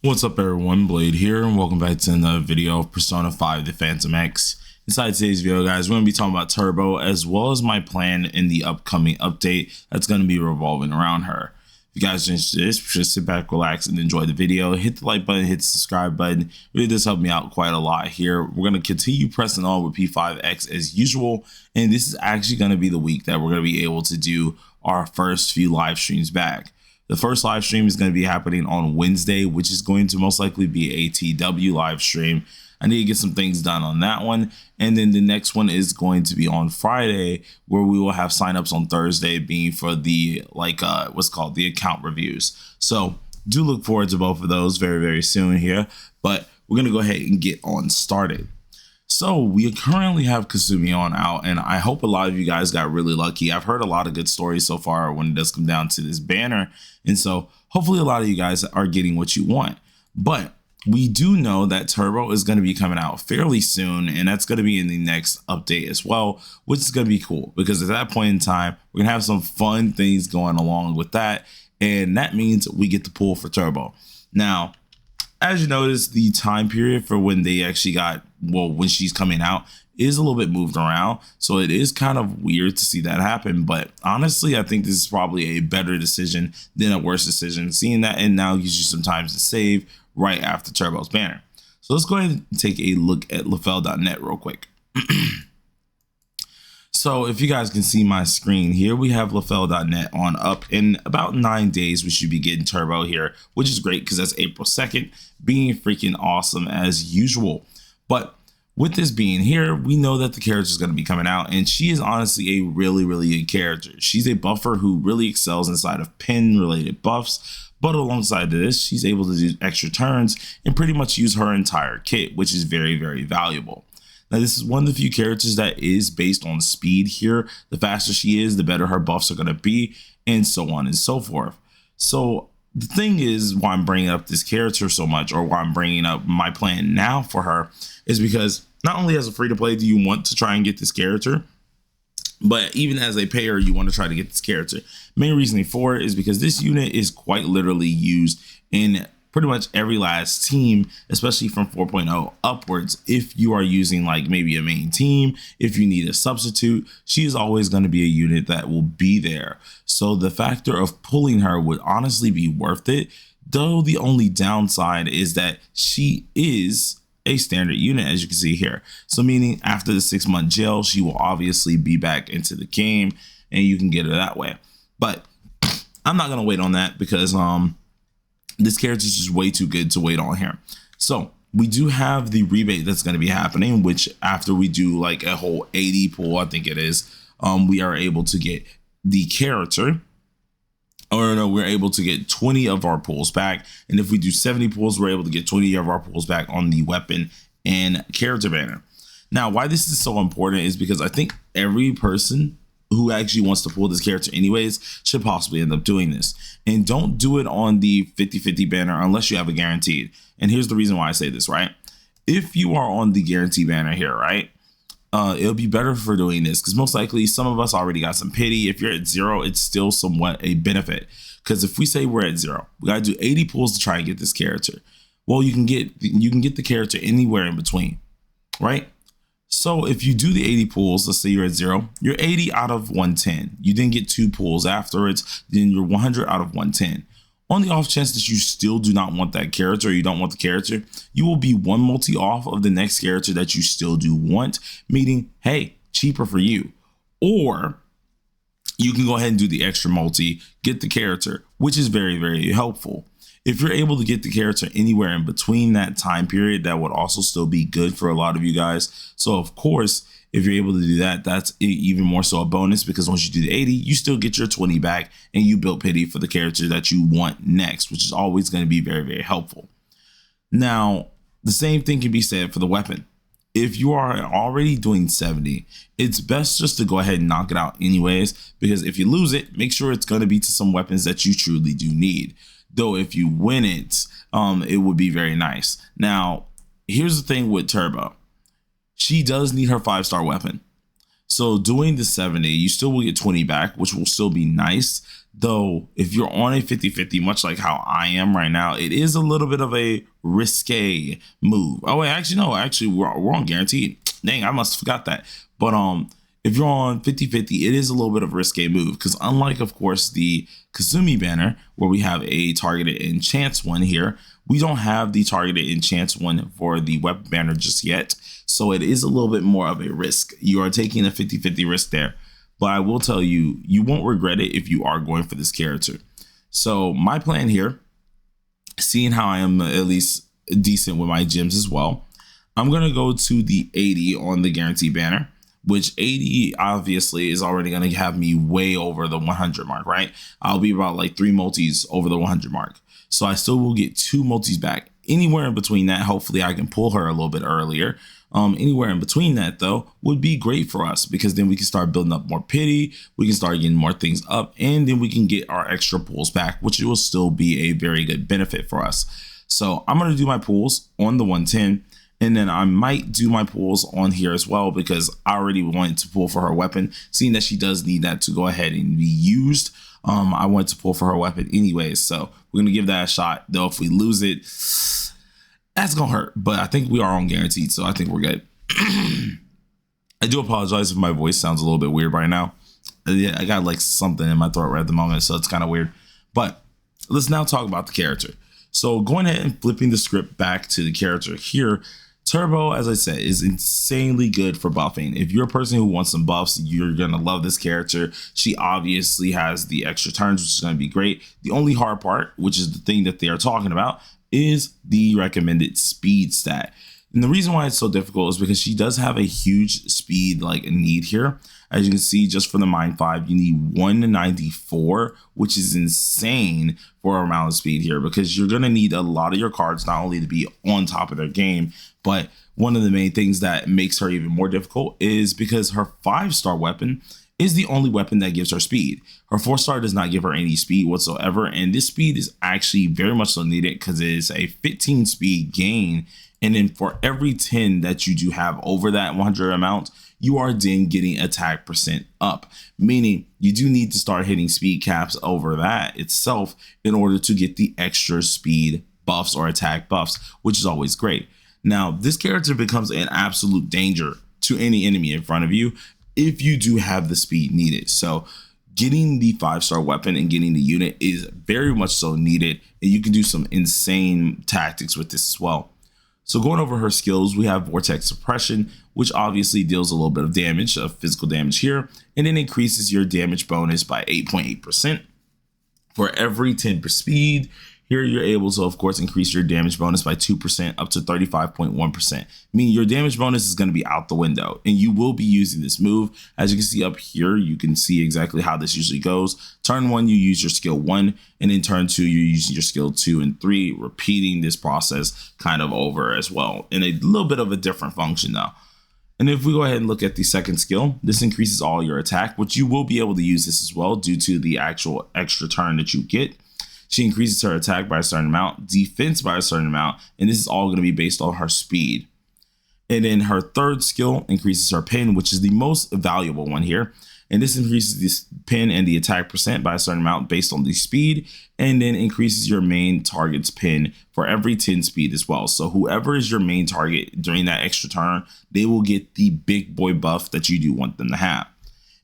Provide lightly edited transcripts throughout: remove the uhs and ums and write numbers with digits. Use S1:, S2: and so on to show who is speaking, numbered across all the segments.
S1: What's up everyone, Blade here, and welcome back to another video of Persona 5 The Phantom X. Inside today's video, guys, we're going to be talking about Turbo, as well as my plan in the upcoming update that's going to be revolving around her. If you guys are interested in this, just sit back, relax, and enjoy the video. Hit the like button, hit the subscribe button. It really does help me out quite a lot here. We're going to continue pressing on with P5X as usual, and this is actually going to be the week that we're going to be able to do our first few live streams back. The first live stream is going to be happening on Wednesday, which is going to most likely be a TW live stream. I need to get some things done on that one. And then the next one is going to be on Friday, where we will have signups on Thursday being for the what's called the account reviews. So do look forward to both of those very, very soon here. But we're going to go ahead and get on started. So we currently have Kasumi out, and I hope a lot of you guys got really lucky. I've heard a lot of good stories so far when it does come down to this banner, and so hopefully a lot of you guys are getting what you want. But we do know that Turbo is going to be coming out fairly soon, and that's going to be in the next update as well, which is going to be cool because at that point in time, we're going to have some fun things going along with that, and that means we get to pull for Turbo. Now, as you notice, the time period for when they actually when she's coming out is a little bit moved around. So it is kind of weird to see that happen. But honestly, I think this is probably a better decision than a worse decision, seeing that it now gives you some time to save right after Turbo's banner. So let's go ahead and take a look at lafel.net real quick. So if you guys can see my screen here, we have lafel.net on up. In about 9 days, we should be getting Turbo here, which is great because that's April 2nd, being freaking awesome as usual. But with this being here, we know that the character is going to be coming out, and she is honestly a really, really good character. She's a buffer who really excels inside of pin related buffs. But alongside this, she's able to do extra turns and pretty much use her entire kit, which is very, very valuable. Now, this is one of the few characters that is based on speed here. The faster she is, the better her buffs are going to be, and so on and so forth. So the thing is, why I'm bringing up this character so much, or why I'm bringing up my plan now for her, is because not only as a free-to-play do you want to try and get this character, but even as a payer, you want to try to get this character. Main reasoning for it is because this unit is quite literally used in pretty much every last team, especially from 4.0 upwards. If you are using like maybe a main team, if you need a substitute, she is always going to be a unit that will be there. So the factor of pulling her would honestly be worth it, though the only downside is that she is a standard unit, as you can see here. So meaning after the 6-month jail, she will obviously be back into the game and you can get her that way. But I'm not going to wait on that because this character is just way too good to wait on here. So we do have the rebate that's going to be happening, which after we do like a whole 80 pull, I think it is, we are able to get the character, or no, we're able to get 20 of our pulls back. And if we do 70 pulls, we're able to get 20 of our pulls back on the weapon and character banner. Now, why this is so important is because I think every person who actually wants to pull this character anyways should possibly end up doing this. And don't do it on the 50-50 banner unless you have a guaranteed. And here's the reason why I say this, right? If you are on the guarantee banner here, right, it'll be better for doing this because most likely some of us already got some pity. If you're at 0, it's still somewhat a benefit, because if we say we're at 0, we got to do 80 pulls to try and get this character. Well, you can get the character anywhere in between, right? So if you do the 80 pulls, let's say you're at 0, you're 80 out of 110. You then get 2 pulls afterwards, then you're 100 out of 110. On the off chance that you still do not want that character, or you don't want the character, you will be 1 multi off of the next character that you still do want, meaning, hey, cheaper for you. Or you can go ahead and do the extra multi, get the character, which is very, very helpful. If you're able to get the character anywhere in between that time period, that would also still be good for a lot of you guys. So of course, if you're able to do that, that's even more so a bonus, because once you do the 80, you still get your 20 back and you build pity for the character that you want next, which is always going to be very, very helpful. Now, the same thing can be said for the weapon. If you are already doing 70, it's best just to go ahead and knock it out anyways, because if you lose it, make sure it's going to be to some weapons that you truly do need. Though if you win it, it would be very nice. Now, here's the thing with Turbo. She does need her 5-star weapon. So doing the 7-day, you still will get 20 back, which will still be nice. Though, if you're on a 50-50, much like how I am right now, it is a little bit of a risque move. Oh, wait, actually, no, actually, we're on guaranteed. Dang, I must have forgot that. But if you're on 50-50, it is a little bit of a risque move because unlike, of course, the Kazumi banner, where we have a targeted enchants one here, we don't have the targeted enchants one for the weapon banner just yet. So it is a little bit more of a risk. You are taking a 50-50 risk there. But I will tell you, you won't regret it if you are going for this character. So my plan here, seeing how I am at least decent with my gems as well, I'm going to go to the 80 on the guarantee banner, which 80 obviously is already going to have me way over the 100 mark, right? I'll be about like 3 multis over the 100 mark. So I still will get 2 multis back. Anywhere in between that, hopefully I can pull her a little bit earlier. Anywhere in between that, though, would be great for us because then we can start building up more pity. We can start getting more things up, and then we can get our extra pulls back, which will still be a very good benefit for us. So I'm going to do my pulls on the 110, and then I might do my pulls on here as well because I already wanted to pull for her weapon, seeing that she does need that to go ahead and be used. I wanted to pull for her weapon anyways, so we're going to give that a shot, though if we lose it, that's gonna hurt, but I think we are on guaranteed, so I think we're good. I do apologize if my voice sounds a little bit weird right now. Yeah, I got like something in my throat right at the moment, so it's kind of weird. But let's now talk about the character. So going ahead and flipping the script back to the character here, Turbo, as I said, is insanely good for buffing. If you're a person who wants some buffs, you're gonna love this character. She obviously has the extra turns, which is gonna be great. The only hard part, which is the thing that they are talking about, is the recommended speed stat. And the reason why it's so difficult is because she does have a huge speed need here. As you can see, just for the Mine 5, you need 194, which is insane for a amount of speed here because you're going to need a lot of your cards not only to be on top of their game, but one of the main things that makes her even more difficult is because her 5-star weapon is the only weapon that gives her speed. Her 4-star does not give her any speed whatsoever, and this speed is actually very much so needed because it is a 15 speed gain, and then for every 10 that you do have over that 100 amount, you are then getting attack percent up, meaning you do need to start hitting speed caps over that itself in order to get the extra speed buffs or attack buffs, which is always great. Now, this character becomes an absolute danger to any enemy in front of you if you do have the speed needed. So getting the 5-star weapon and getting the unit is very much so needed, and you can do some insane tactics with this as well. So going over her skills, we have Vortex Suppression, which obviously deals a little bit of damage, of physical damage here, and then increases your damage bonus by 8.8%. For every 10 per speed, here you're able to, of course, increase your damage bonus by 2% up to 35.1%, meaning your damage bonus is going to be out the window, and you will be using this move. As you can see up here, you can see exactly how this usually goes. Turn 1, you use your skill 1, and in turn 2, you're using your skill 2 and 3, repeating this process kind of over as well, in a little bit of a different function though. And if we go ahead and look at the second skill, this increases all your attack, which you will be able to use this as well due to the actual extra turn that you get. She increases her attack by a certain amount, defense by a certain amount, and this is all going to be based on her speed. And then her third skill increases her pin, which is the most valuable one here. And this increases this pin and the attack percent by a certain amount based on the speed, and then increases your main target's pin for every 10 speed as well. So whoever is your main target during that extra turn, they will get the big boy buff that you do want them to have,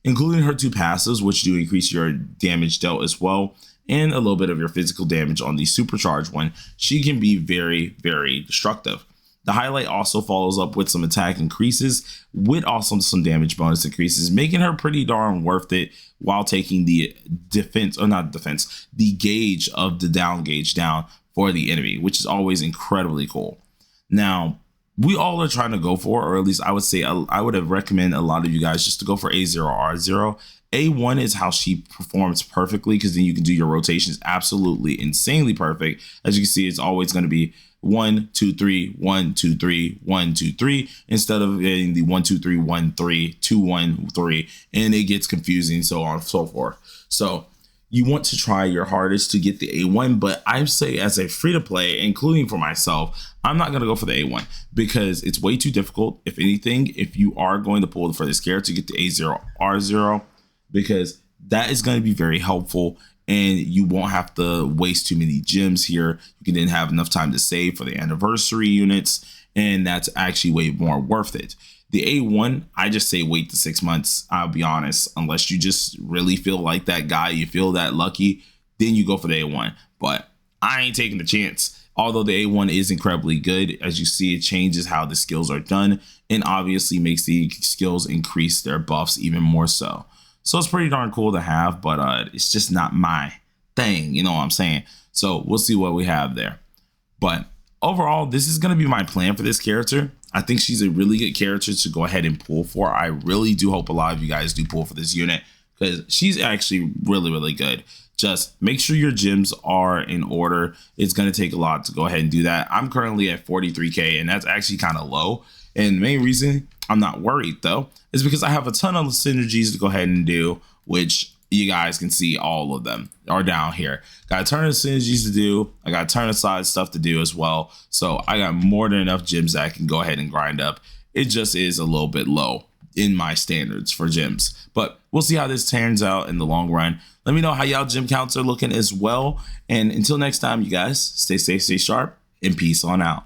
S1: including her 2 passives, which do increase your damage dealt as well, and a little bit of your physical damage on the supercharged one. She can be very, very destructive. The highlight also follows up with some attack increases with also some damage bonus increases, making her pretty darn worth it while taking the defense, or not defense, the gauge of the down gauge down for the enemy, which is always incredibly cool. Now, we all are trying to go for, or at least I would say I would have recommend a lot of you guys just to go for A0R0. A1 is how she performs perfectly because then you can do your rotations absolutely insanely perfect. As you can see, it's always going to be 1 2 3 1 2 3 1 2 3 instead of getting the 1 2 3 1 3 2 1 3, and it gets confusing, so on and so forth. So you want to try your hardest to get the A1, but I say as a free to play, including for myself, I'm not going to go for the A1 because it's way too difficult. If anything, if you are going to pull for this character, get the A0, R0, because that is going to be very helpful and you won't have to waste too many gems here. You can then have enough time to save for the anniversary units, and that's actually way more worth it. The A1, I just say wait the 6 months. I'll be honest, unless you just really feel like that guy, you feel that lucky, then you go for the A1. But I ain't taking the chance. Although the A1 is incredibly good, as you see, it changes how the skills are done and obviously makes the skills increase their buffs even more so. So it's pretty darn cool to have, but it's just not my thing, you know what I'm saying? So we'll see what we have there. But overall, this is going to be my plan for this character. I think she's a really good character to go ahead and pull for. I really do hope a lot of you guys do pull for this unit because she's actually really, really good. Just make sure your gems are in order. It's going to take a lot to go ahead and do that. I'm currently at 43K, and that's actually kind of low. And the main reason I'm not worried, though, is because I have a ton of synergies to go ahead and do, which you guys can see all of them are down here. Got a ton of synergies to do. I got a ton of side stuff to do as well. So I got more than enough gems that I can go ahead and grind up. It just is a little bit low in my standards for gems, but we'll see how this turns out in the long run. Let me know how y'all gem counts are looking as well. And until next time, you guys stay safe, stay sharp, and peace on out.